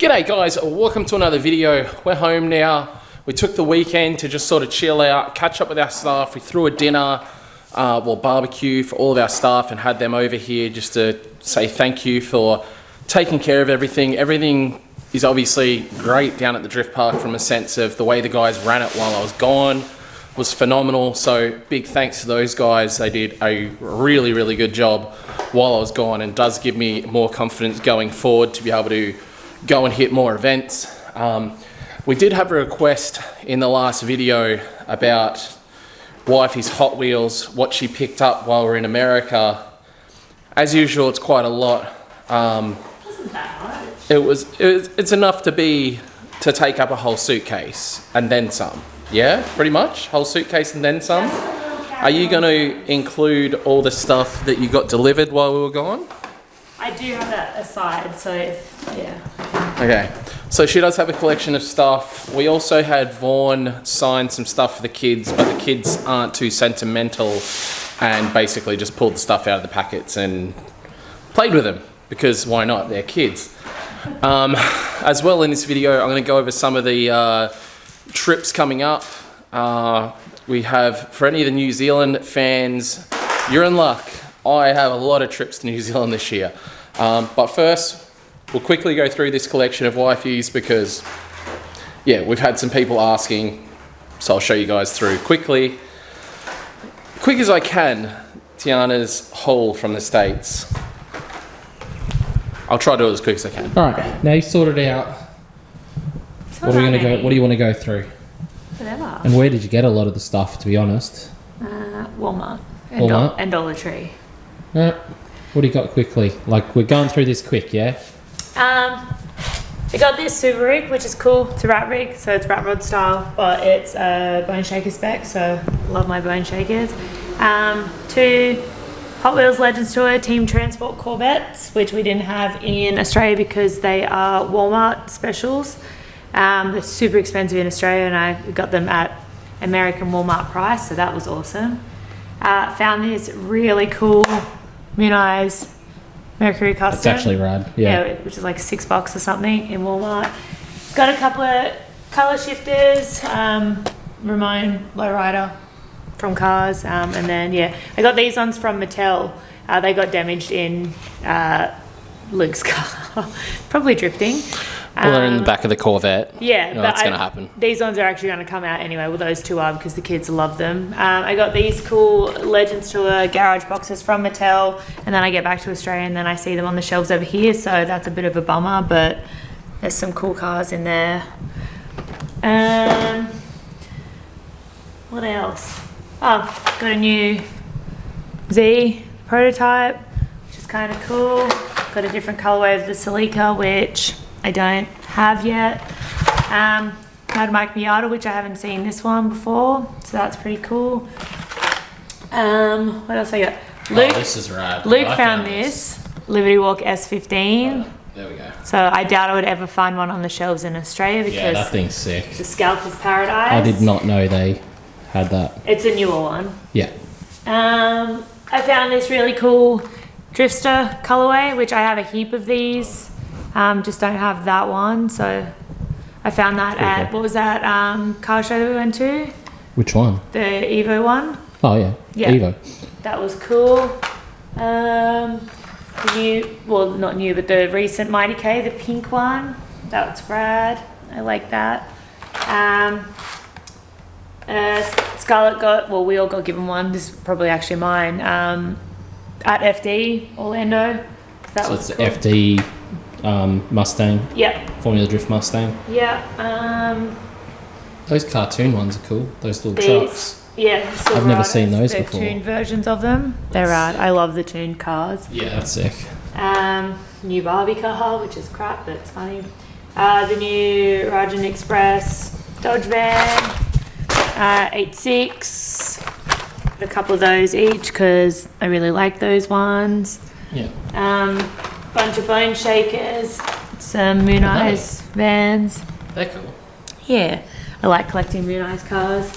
G'day guys, welcome to another video. We're home now. We took the weekend to just sort of chill out, catch up with our staff. We threw a dinner, barbecue for all of our staff and had them over here just to say thank you for taking care of everything. Everything is obviously great down at the Drift Park from a sense of the way the guys ran it while I was gone was phenomenal. So big thanks to those guys. They did a really good job while I was gone and does give me more confidence going forward to be able to go and hit more events. We did have a request in the last video about Wifey's Hot Wheels, what she picked up while we're in America. As usual, it's quite a lot. Wasn't that much? It's enough to take up a whole suitcase and then some. Yeah, pretty much. Whole suitcase and then some. Are you going to include all the stuff that you got delivered while we were gone? I do have that aside, so yeah. Okay, so she does have a collection of stuff. We also had Vaughn sign some stuff for the kids, but the kids aren't too sentimental and basically just pulled the stuff out of the packets and played with them because why not? They're kids. As well in this video, I'm going to go over some of the trips coming up. We have, for any of the New Zealand fans, you're in luck. I have a lot of trips to New Zealand this year. But first, we'll quickly go through this collection of Wifeys because, yeah, we've had some people asking, so I'll show you guys through quickly. Quick as I can, Tiana's haul from the States. I'll try to do it as quick as I can. All right, now you've sorted out. What are we going to go? What do you want to go through? Whatever. And where did you get a lot of the stuff? To be honest, Walmart Walmart? And Dollar Tree. What do you got quickly? Like, we're going through this quick, yeah? I got this super rig, which is cool. It's a rat rig, so it's rat rod style, but it's a bone shaker spec, so love my bone shakers. 2 Hot Wheels Legends Tour Team Transport Corvettes, which we didn't have in Australia because they are Walmart specials. They're super expensive in Australia, and I got them at American Walmart price, so that was awesome. Found this really cool Muniz Mercury Custom. It's actually rad, yeah. Which is like $6 or something in Walmart. Got a couple of color shifters, Ramon Lowrider from Cars, and then yeah, I got these ones from Mattel. They got damaged in Luke's car, probably drifting. Well, they're in the back of the Corvette. Yeah, you know, that's going to happen. These ones are actually going to come out anyway. Well, those two are because the kids love them. I got these cool Legends Tour garage boxes from Mattel, and then I get back to Australia and then I see them on the shelves over here, so that's a bit of a bummer, but there's some cool cars in there. What else? Oh, got a new Z prototype, which is kind of cool. Got a different colorway of the Celica, which I don't have yet. Got a Mike Miata, which I haven't seen this one before, so that's pretty cool. What else I got? Luke, this is rad. Luke found this Liberty Walk S15. There we go. So I doubt I would ever find one on the shelves in Australia because Yeah, that thing's sick. it's a scalper's paradise. I did not know they had that. It's a newer one. Yeah. I found this really cool Drifter colorway, which I have a heap of these. Just don't have that one, so I found that at, what was that car show that we went to? Which one? The Evo one. Oh yeah. Yeah. Evo. That was cool. The new, well not new, but the recent Mighty K, the pink one. That's rad. I like that. Scarlett got, well we all got given one. This is probably actually mine. At FD Orlando. That So was it's cool. the FD Mustang. Yeah. Formula Drift Mustang. Yeah. Those cartoon ones are cool. Those little These, trucks. yeah. I've never seen those They're before. tuned versions of them. They're rad. I love the tuned cars. Yeah, that's sick. New Barbie car, which is crap, but it's funny. The new Rajan Express Dodge van, 8.6. A couple of those each because I really like those ones. Yeah. Bunch of bone shakers, some Muniz vans. They're cool. Yeah, I like collecting Muniz cars.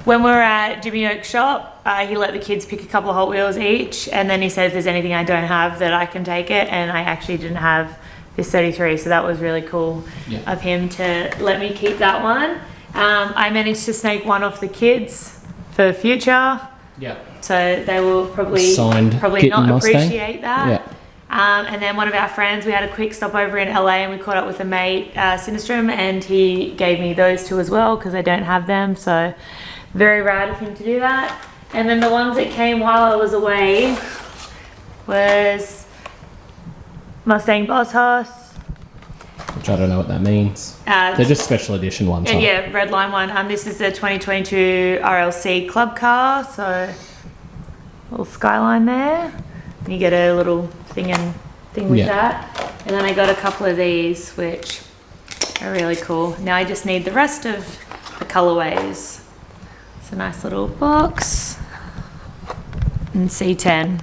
When we were at Jimmy Oak's shop, he let the kids pick a couple of Hot Wheels each, and then he said if there's anything I don't have that I can take it, and I actually didn't have this 33. So that was really cool of him to let me keep that one. I managed to snake one off the kids for the future. Yeah. So they will probably not appreciate that. Yeah. And then one of our friends, we had a quick stopover in LA and we caught up with a mate, Sinistrom, and he gave me those two as well because I don't have them. So very rad of him to do that. And then the ones that came while I was away was Mustang Boss Horse. Which I don't know what that means. They're just special edition ones. And yeah, red line one. This is the 2022 RLC club car. So little skyline there. You get a little thing with that. And then I got a couple of these, which are really cool. Now I just need the rest of the colorways. It's a nice little box. And C10.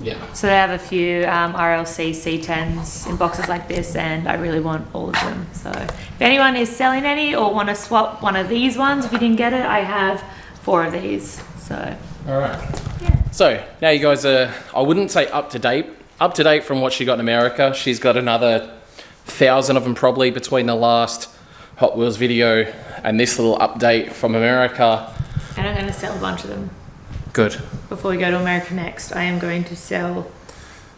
Yeah. So they have a few RLC C10s in boxes like this, and I really want all of them. So if anyone is selling any or want to swap one of these ones, if you didn't get it, I have 4 of these. So. All right. Yeah. So now you guys are, I wouldn't say up to date from what she got in America. She's got another 1,000 of them probably between the last Hot Wheels video and this little update from America. And I'm going to sell a bunch of them. Good. Before we go to America next, I am going to sell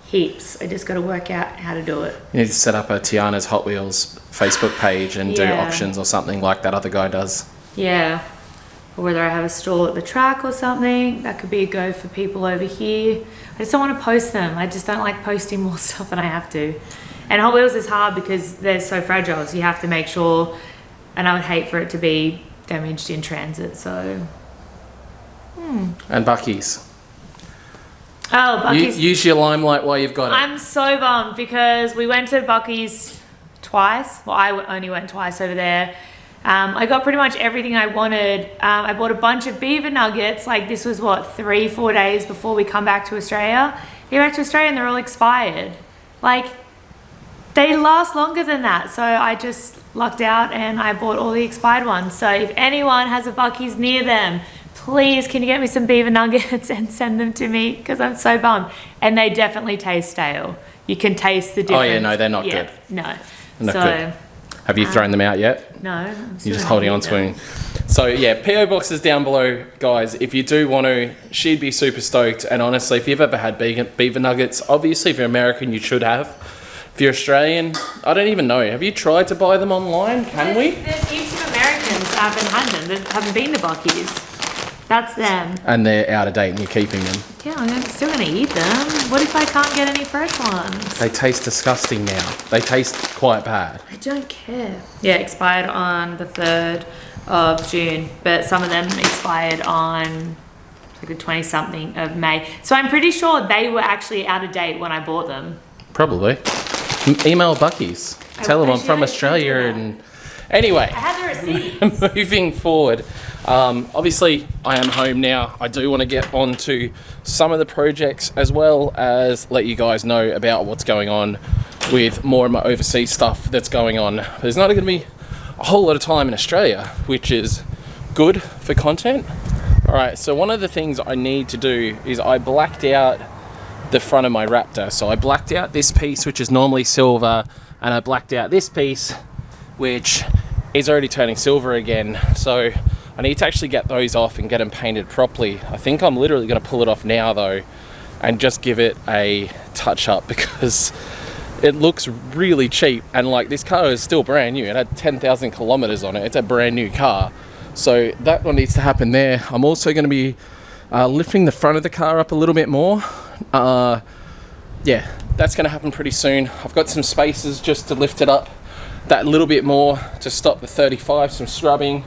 heaps. I just got to work out how to do it. You need to set up a Tiana's Hot Wheels Facebook page and do auctions or something like that other guy does. Yeah. Or whether I have a stall at the track or something. That could be a go for people over here. I just don't want to post them. I just don't like posting more stuff than I have to. And Hot Wheels is hard because they're so fragile. So you have to make sure, and I would hate for it to be damaged in transit. So. And Buc-ee's. Oh, Buc-ee's. Use your limelight while you've got it. I'm so bummed because we went to Buc-ee's twice. Well, I only went twice over there. I got pretty much everything I wanted. I bought a bunch of beaver nuggets. Like this was what, 3-4 days before we come back to Australia. We get back to Australia and they're all expired. Like they last longer than that. So I just lucked out and I bought all the expired ones. So if anyone has a Buc-ee's near them, please can you get me some beaver nuggets and send them to me because I'm so bummed. And they definitely taste stale. You can taste the difference. Oh yeah, no, they're not good. No. Not good. Have you thrown them out yet? No. You're just holding on to them. So yeah, PO boxes down below, guys. If you do want to, she'd be super stoked. And honestly, if you've ever had beaver nuggets, obviously if you're American, you should have. If you're Australian, I don't even know. Have you tried to buy them online? Can we? There's heaps of Americans that haven't had them, that haven't been to Buc-ee's. That's them. And they're out of date and you're keeping them. Yeah, I'm still going to eat them. What if I can't get any fresh ones? They taste disgusting now. They taste quite bad. I don't care. Yeah, expired on the 3rd of June, but some of them expired on like the 20-something of May. So I'm pretty sure they were actually out of date when I bought them. Probably. Email Buc-ee's. Tell them I'm from Australia and... Anyway. I had the receipts. Moving forward. Obviously, I am home now. I do want to get on to some of the projects as well as let you guys know about what's going on with more of my overseas stuff that's going on. There's not going to be a whole lot of time in Australia, which is good for content. All right, so one of the things I need to do is I blacked out the front of my Raptor. So I blacked out this piece, which is normally silver, and I blacked out this piece, which is already turning silver again. So I need to actually get those off and get them painted properly. I think I'm literally going to pull it off now though and just give it a touch up because it looks really cheap. And like this car is still brand new. It had 10,000 kilometers on it. It's a brand new car. So that one needs to happen there. I'm also going to be lifting the front of the car up a little bit more. Yeah, that's going to happen pretty soon. I've got some spaces just to lift it up that little bit more to stop the 35 from scrubbing.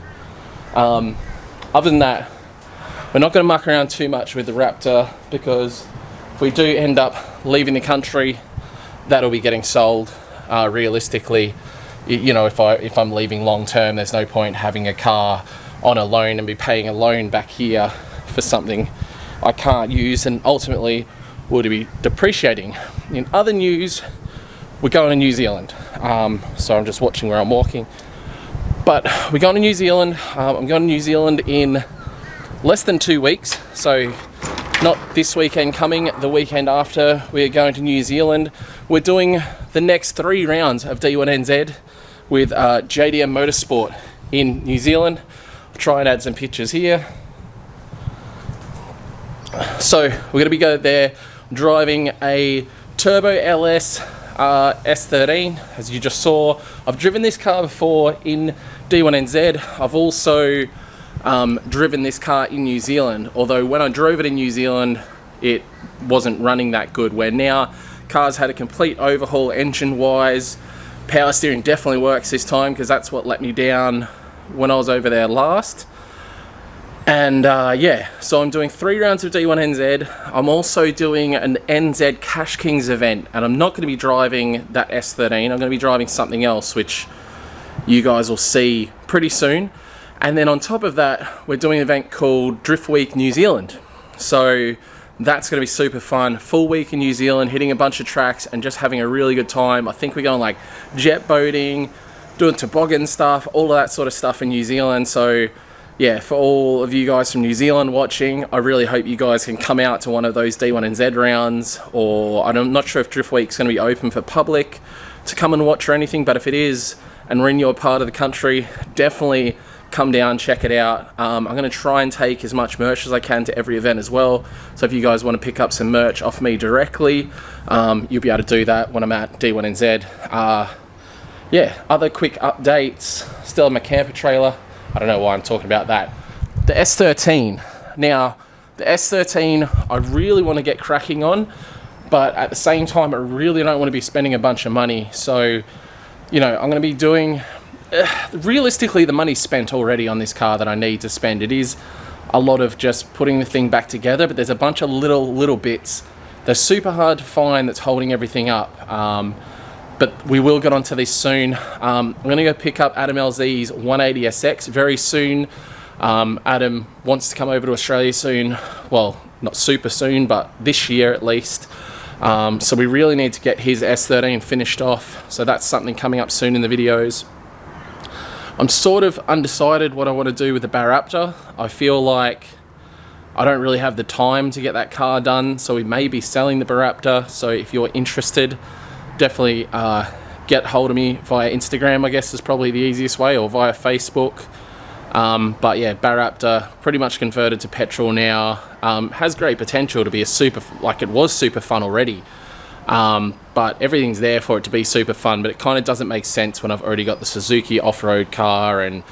Other than that, we're not going to muck around too much with the Raptor because if we do end up leaving the country, that'll be getting sold. Realistically, you know, if I'm leaving long term, there's no point having a car on a loan and be paying a loan back here for something I can't use and ultimately would be depreciating. In other news, we're going to New Zealand. So I'm just watching where I'm walking. But we're going to New Zealand. I'm going to New Zealand in less than 2 weeks. So not this weekend coming, the weekend after, we're going to New Zealand. We're doing the next 3 rounds of D1NZ with JDM Motorsport in New Zealand. I'll try and add some pictures here. So we're going to be going there driving a Turbo LS S13, as you just saw. I've driven this car before in D1NZ. I've also driven this car in New Zealand, although when I drove it in New Zealand it wasn't running that good, where now car's had a complete overhaul engine wise. Power steering definitely works this time, because that's what let me down when I was over there last. And yeah, so I'm doing 3 rounds of D1NZ. I'm also doing an NZ Cash Kings event, and I'm not going to be driving that S13. I'm going to be driving something else, which you guys will see pretty soon. And then on top of that, we're doing an event called Drift Week New Zealand. So that's going to be super fun. Full week in New Zealand, hitting a bunch of tracks and just having a really good time. I think we're going like jet boating, doing toboggan stuff, all of that sort of stuff in New Zealand. So yeah, for all of you guys from New Zealand watching, I really hope you guys can come out to one of those D1NZ rounds, or I'm not sure if Drift Week's going to be open for public to come and watch or anything, but if it is and we're in your part of the country, definitely come down, check it out. I'm going to try and take as much merch as I can to every event as well. So if you guys want to pick up some merch off me directly, you'll be able to do that when I'm at D1NZ. Yeah, other quick updates. Still have my camper trailer. I don't know why I'm talking about that. The S13. Now, the S13 I really want to get cracking on, but at the same time I really don't want to be spending a bunch of money. So, you know, I'm going to be doing... realistically, the money's spent already on this car that I need to spend. It is a lot of just putting the thing back together, but there's a bunch of little bits they're super hard to find that's holding everything up. But we will get onto this soon. I'm going to go pick up Adam LZ's 180SX very soon. Adam wants to come over to Australia soon. Well, not super soon, but this year at least. So we really need to get his S13 finished off. So that's something coming up soon in the videos. I'm sort of undecided what I want to do with the Raptor. I feel like I don't really have the time to get that car done, so we may be selling the Raptor. So if you're interested, definitely get hold of me via Instagram, I guess is probably the easiest way, or via Facebook. But yeah, Raptor pretty much converted to petrol now. Has great potential to be a super, like it was super fun already. But everything's there for it to be super fun, but it kind of doesn't make sense when I've already got the Suzuki off-road car and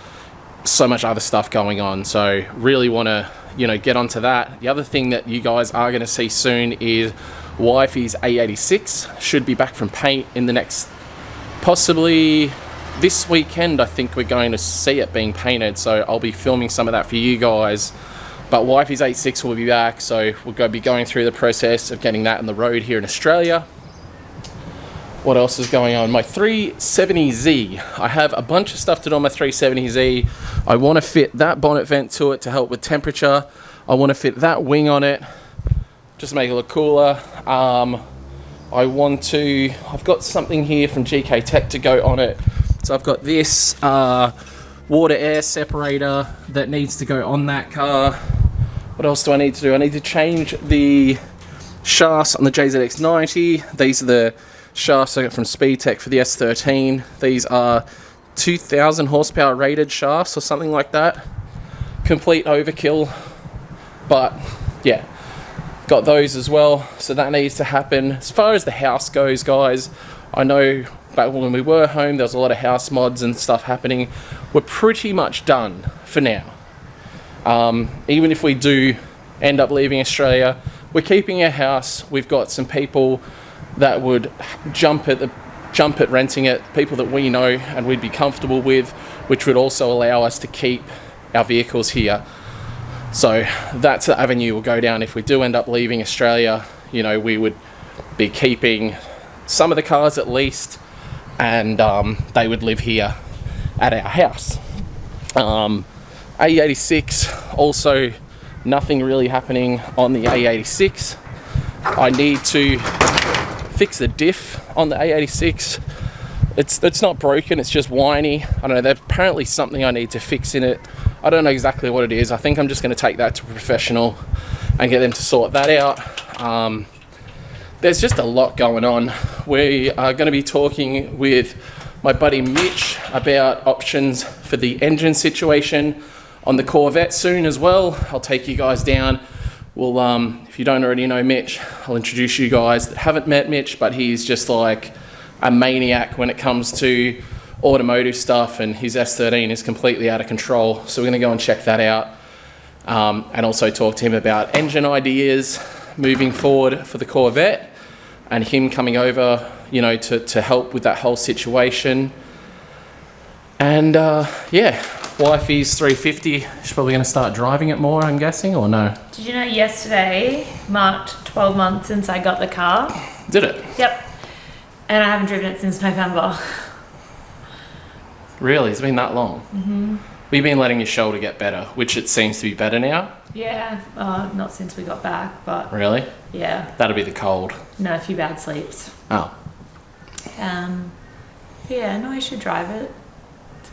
so much other stuff going on. So really want to, you know, get onto that. The other thing that you guys are going to see soon is Wifey's A86 should be back from paint in the next, possibly this weekend. I think we're going to see it being painted, so I'll be filming some of that for you guys. But Wifey's 86 will be back, so we'll be going through the process of getting that on the road here in Australia. What else is going on? My 370Z. I have a bunch of stuff to do on my 370Z. I want to fit that bonnet vent to it to help with temperature. I want to fit that wing on it, just to make it look cooler. I've got something here from GK Tech to go on it. So I've got this water air separator that needs to go on that car. What else do I need to do? I need to change the shafts on the JZX90. These are the shafts I got from Speedtech for the S13. These are 2000 horsepower rated shafts or something like that. Complete overkill, but yeah, got those as well, so that needs to happen. As far as the house goes, guys, I know back when we were home there was a lot of house mods and stuff happening. We're pretty much done for now. Even if we do end up leaving Australia, we're keeping our house. We've got some people that would jump at renting it, people that we know and we'd be comfortable with, which would also allow us to keep our vehicles here. So that's the avenue we'll go down if we do end up leaving Australia. You know, we would be keeping some of the cars at least, and they would live here at our house. A86, also nothing really happening on the A86. I need to fix the diff on the A86. It's not broken, it's just whiny. I don't know, there's apparently something I need to fix in it. I don't know exactly what it is. I think I'm just going to take that to a professional and get them to sort that out. There's just a lot going on. We are going to be talking with my buddy Mitch about options for the engine situation on the Corvette soon as well. I'll take you guys down. We'll, if you don't already know Mitch, I'll introduce you guys that haven't met Mitch, but he's just like a maniac when it comes to automotive stuff, and his S13 is completely out of control. So we're going to go and check that out, and also talk to him about engine ideas moving forward for the Corvette, and him coming over, you know, to help with that whole situation. And yeah, Wifey's 350. She's probably going to start driving it more, I'm guessing, or no? Did you know yesterday marked 12 months since I got the car? Did it? Yep. And I haven't driven it since November. Really? It's been that long? Mm-hmm. We've been letting your shoulder get better, which it seems to be better now. Yeah, not since we got back, but... Really? Yeah. That'll be the cold. No, a few bad sleeps. Oh. Yeah, no, I should drive it. It's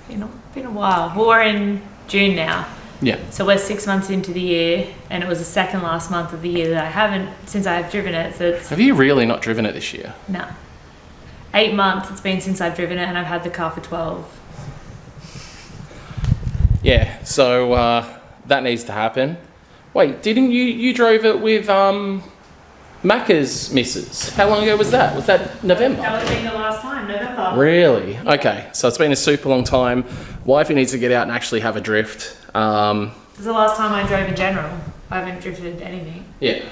been a while. Well, we're in June now. Yeah. So we're 6 months into the year, and it was the second last month of the year that I haven't, since I've driven it, so it's... Have you really not driven it this year? No. 8 months it's been since I've driven it, and I've had the car for 12. Yeah, so that needs to happen. Wait, didn't you drove it with Macca's missus? How long ago was that? Was that November? That would have been the last time, November. Really? Okay, so it's been a super long time. Wifey needs to get out and actually have a drift. This is the last time I drove in general. I haven't drifted anything. Yeah.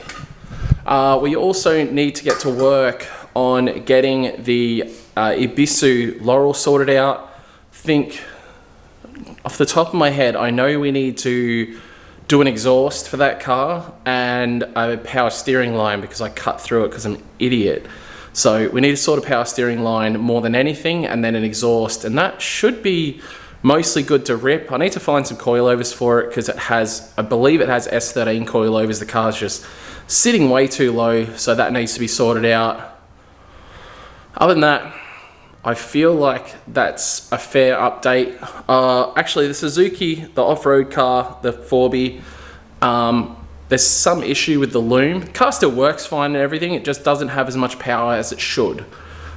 We also need to get to work on getting the Ibisu Laurel sorted out. Think, off the top of my head, I know we need to do an exhaust for that car and a power steering line, because I cut through it because I'm an idiot. So we need to sort a power steering line more than anything, and then an exhaust, and that should be mostly good to rip. I need to find some coilovers for it because it has, I believe it has S13 coilovers. The car's just sitting way too low, so that needs to be sorted out. Other than that, I feel like that's a fair update. Actually, the Suzuki, the off-road car, the 4B, there's some issue with the loom. The car still works fine and everything, it just doesn't have as much power as it should.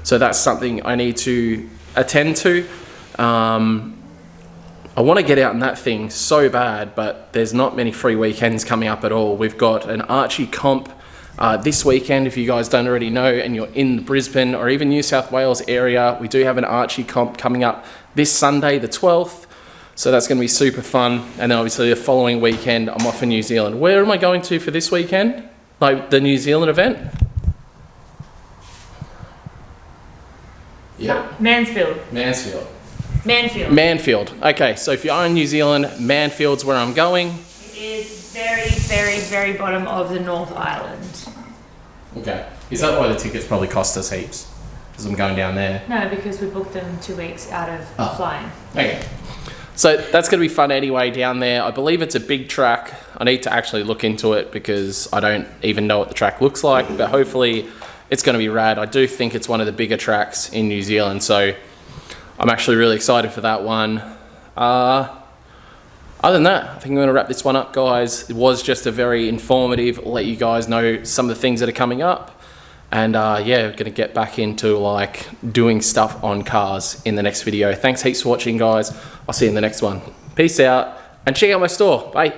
So that's something I need to attend to. I want to get out in that thing so bad, but there's not many free weekends coming up at all. We've got an Archie comp this weekend, if you guys don't already know, and you're in the Brisbane or even New South Wales area. We do have an Archie comp coming up this Sunday, the 12th. So that's going to be super fun. And then obviously the following weekend, I'm off for New Zealand. Where am I going to for this weekend? Like the New Zealand event? Yeah. Mansfield. Okay, so if you are in New Zealand, Manfield's where I'm going. It is very, very, very bottom of the North Island. Okay. Is that why the tickets probably cost us heaps? Because I'm going down there? No, because we booked them 2 weeks out of flying. Okay. So that's going to be fun anyway down there. I believe it's a big track. I need to actually look into it because I don't even know what the track looks like, but hopefully it's going to be rad. I do think it's one of the bigger tracks in New Zealand, so I'm actually really excited for that one. Other than that, I think I'm going to wrap this one up, guys. It was just a very informative, let you guys know some of the things that are coming up. And yeah, we're going to get back into like doing stuff on cars in the next video. Thanks heaps for watching, guys. I'll see you in the next one. Peace out, and check out my store. Bye.